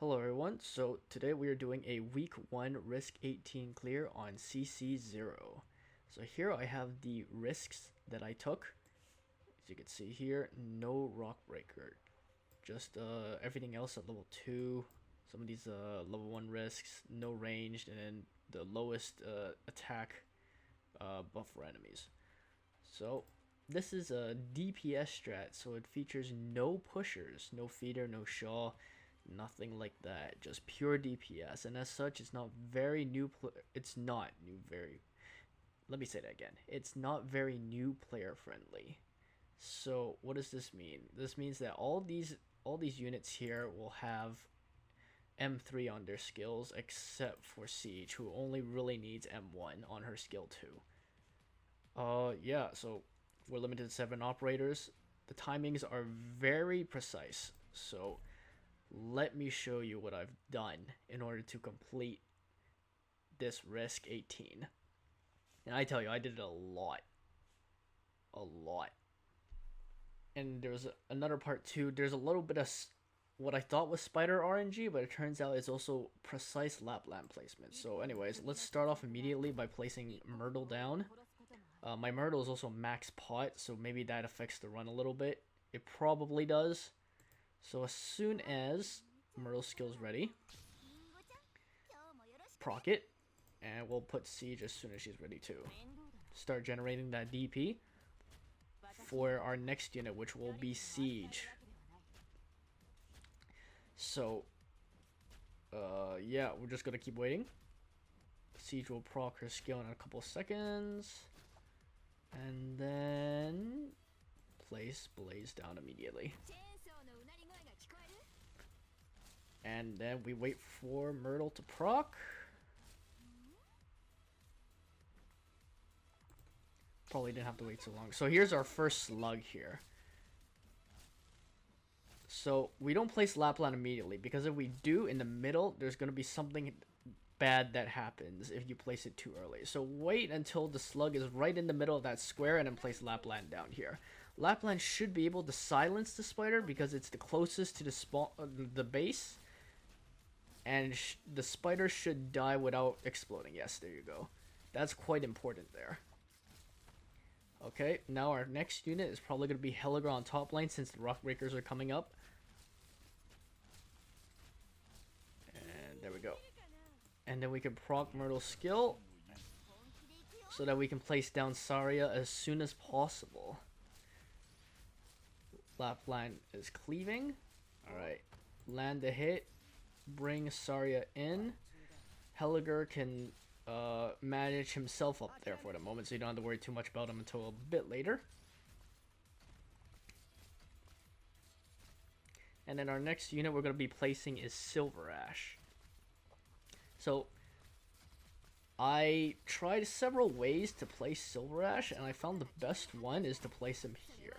Hello everyone, so today we are doing a week 1 risk 18 clear on CC0. So here I have the risks that I took. As you can see here, no rock breaker, just everything else at level 2. Some of these level 1 risks, no ranged, and then the lowest attack buff for enemies. So this is a DPS strat, so it features no pushers, no feeder, no shaw, nothing like that, just pure DPS, and as such it's not very new it's not very new player friendly. So what does this mean? This means that all these units here will have M3 on their skills, except for Siege, who only really needs M1 on her skill 2. Yeah, so we're limited to 7 operators. The timings are very precise, so let me show you what I've done in order to complete this risk 18. And I tell you, I did it a lot. And there's another part too. There's a little bit of what I thought was spider RNG, but it turns out it's also precise Lappland placement. So anyways, let's start off immediately by placing Myrtle down. My Myrtle is also max pot, so maybe that affects the run a little bit. It probably does. So as soon as Myrtle's skill's ready, proc it, and we'll put Siege as soon as she's ready to start generating that DP for our next unit, which will be Siege. So yeah, we're just gonna keep waiting. Siege will proc her skill in a couple seconds, and then place Blaze down immediately. And then we wait for Myrtle to proc. Probably didn't have to wait so long. So here's our first slug here. So we don't place Lappland immediately, because if we do in the middle, there's going to be something bad that happens if you place it too early. So wait until the slug is right in the middle of that square and then place Lappland down here. Lappland should be able to silence the spider because it's the closest to the base. And the spider should die without exploding. Yes, there you go. That's quite important there. Okay, now our next unit is probably going to be Hellagur on top lane since the rock breakers are coming up. And there we go. And then we can proc Myrtle's skill so that we can place down Saria as soon as possible. Lappland is cleaving. Alright, land the hit. Bring Saria in. Hellagur can manage himself up there for the moment, so you don't have to worry too much about him until a bit later. And then our next unit we're going to be placing is Silverash. So I tried several ways to place Silverash, and I found the best one is to place him here.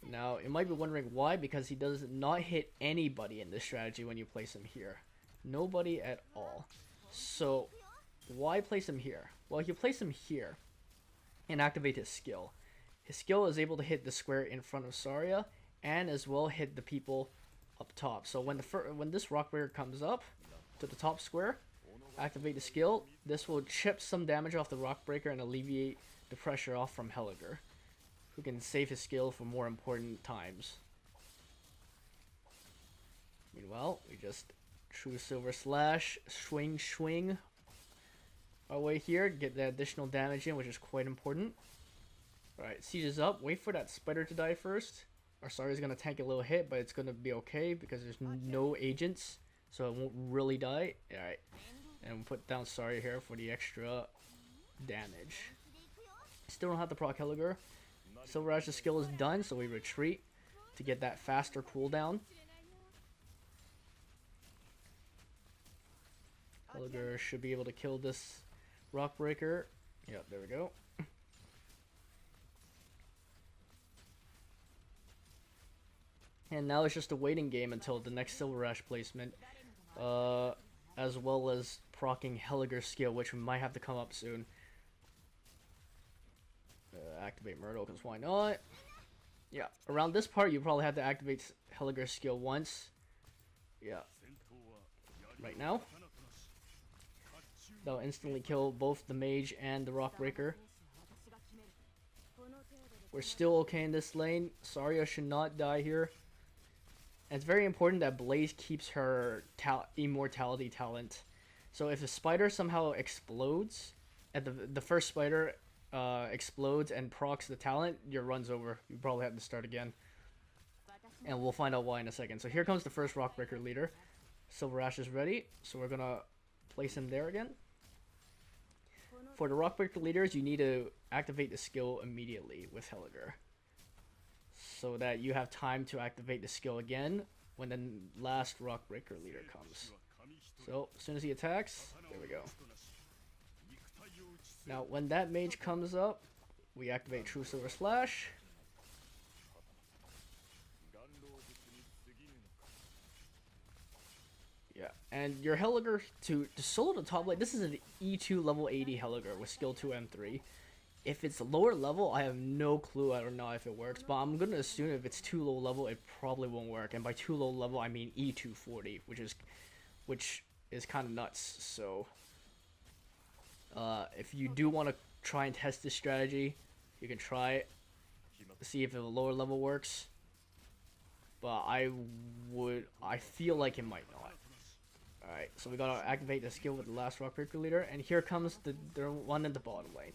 Now, you might be wondering why, because he does not hit anybody in this strategy when you place him here. Nobody at all. So, why place him here? Well, if you place him here and activate his skill is able to hit the square in front of Saria and as well hit the people up top. So when this rock breaker comes up to the top square, activate the skill, this will chip some damage off the rock breaker and alleviate the pressure off from Hellagur, who can save his skill for more important times. Meanwhile, we just true silver slash, swing our way here, get that additional damage in, which is quite important. Alright, Siege is up, wait for that spider to die first. Our Saria is going to tank a little hit, but it's going to be okay because there's no agents, so it won't really die. Alright, and we'll put down Saria here for the extra damage. Still don't have to proc Hellagur. Silverash's skill is done, so we retreat to get that faster cooldown. Hellagur should be able to kill this rock breaker. Yep, there we go. And now it's just a waiting game until the next Silverash placement, as well as proccing Hellagur's skill, which might have to come up soon. Activate Myrtle, because why not? Yeah, around this part you probably have to activate Hellagur's skill once. Yeah. Right now. That'll instantly kill both the mage and the rock breaker. We're still okay in this lane. Saria should not die here. And it's very important that Blaze keeps her immortality talent. So if the spider somehow explodes, at the first spider explodes and procs the talent, your run's over. You probably have to start again. And we'll find out why in a second. So here comes the first Rockbreaker leader. Silverash is ready, so we're gonna place him there again. For the Rockbreaker leaders, you need to activate the skill immediately with Hellagur, so that you have time to activate the skill again when the last Rockbreaker leader comes. So as soon as he attacks, there we go. Now when that mage comes up, we activate True Silver Slash. Yeah, and your Hellagur to solo the top lane, this is an E2 level 80 Hellagur with skill 2 M3. If it's lower level, I have no clue. I don't know if it works, but I'm gonna assume if it's too low level, it probably won't work. And by too low level, I mean E240, which is kind of nuts. So, if you do want to try and test this strategy, you can try it, see if a lower level works. But I feel like it might not. Alright, so we gotta activate the skill with the last Rockbreaker leader, and here comes the one in the bottom lane.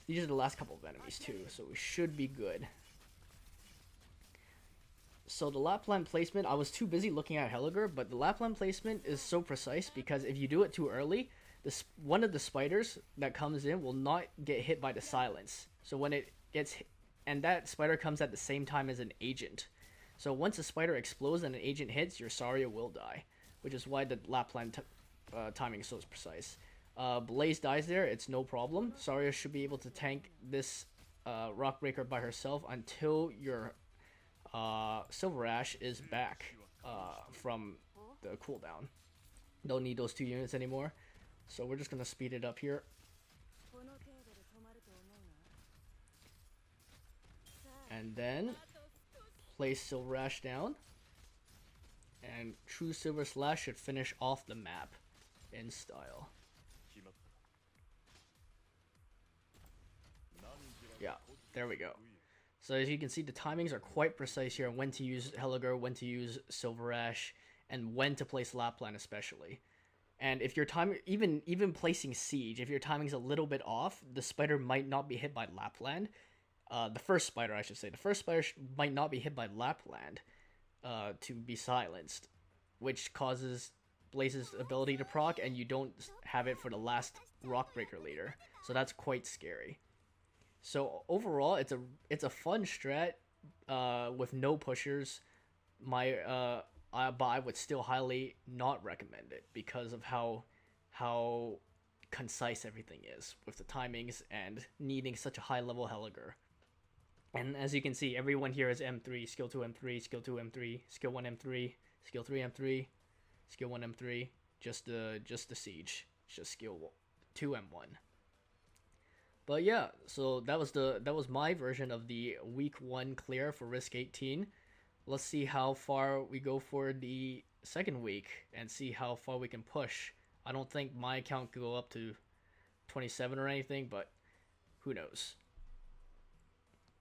These are the last couple of enemies too, so we should be good. So the Lappland placement, I was too busy looking at Hellagur, but the Lappland placement is so precise because if you do it too early, one of the spiders that comes in will not get hit by the silence. So when it gets hit, and that spider comes at the same time as an agent. So once a spider explodes and an agent hits, your Saria will die, which is why the Lappland timing is so precise. Blaze dies there, it's no problem. Saria should be able to tank this Rockbreaker by herself until your Silverash is back from the cooldown. Don't need those 2 units anymore. So we're just going to speed it up here. And then place Silverash down. And True Silver Slash should finish off the map in style. Yeah, there we go. So as you can see, the timings are quite precise here on when to use Hellagur, when to use Silverash, and when to place Lappland especially. And if your time, even placing Siege, if your timing's a little bit off, the spider might not be hit by Lappland. The first spider, I should say. The first spider might not be hit by Lappland to be silenced, which causes Blaze's ability to proc, and you don't have it for the last Rockbreaker leader. So that's quite scary. So overall, it's a fun strat with no pushers. But I would still highly not recommend it because of how concise everything is with the timings and needing such a high level Hellagur. And as you can see, everyone here is M3, skill 2 M3, skill 2 M3, skill 1 M3, skill 3 M3, skill 1 M3, just the siege, just skill 2 M1. But yeah, so that was my version of the week 1 clear for Risk 18. Let's see how far we go for the second week and see how far we can push. I don't think my account could go up to 27 or anything, but who knows.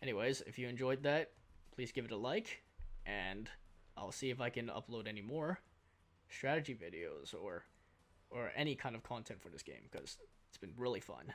Anyways, if you enjoyed that, please give it a like, and I'll see if I can upload any more strategy videos or any kind of content for this game, because it's been really fun.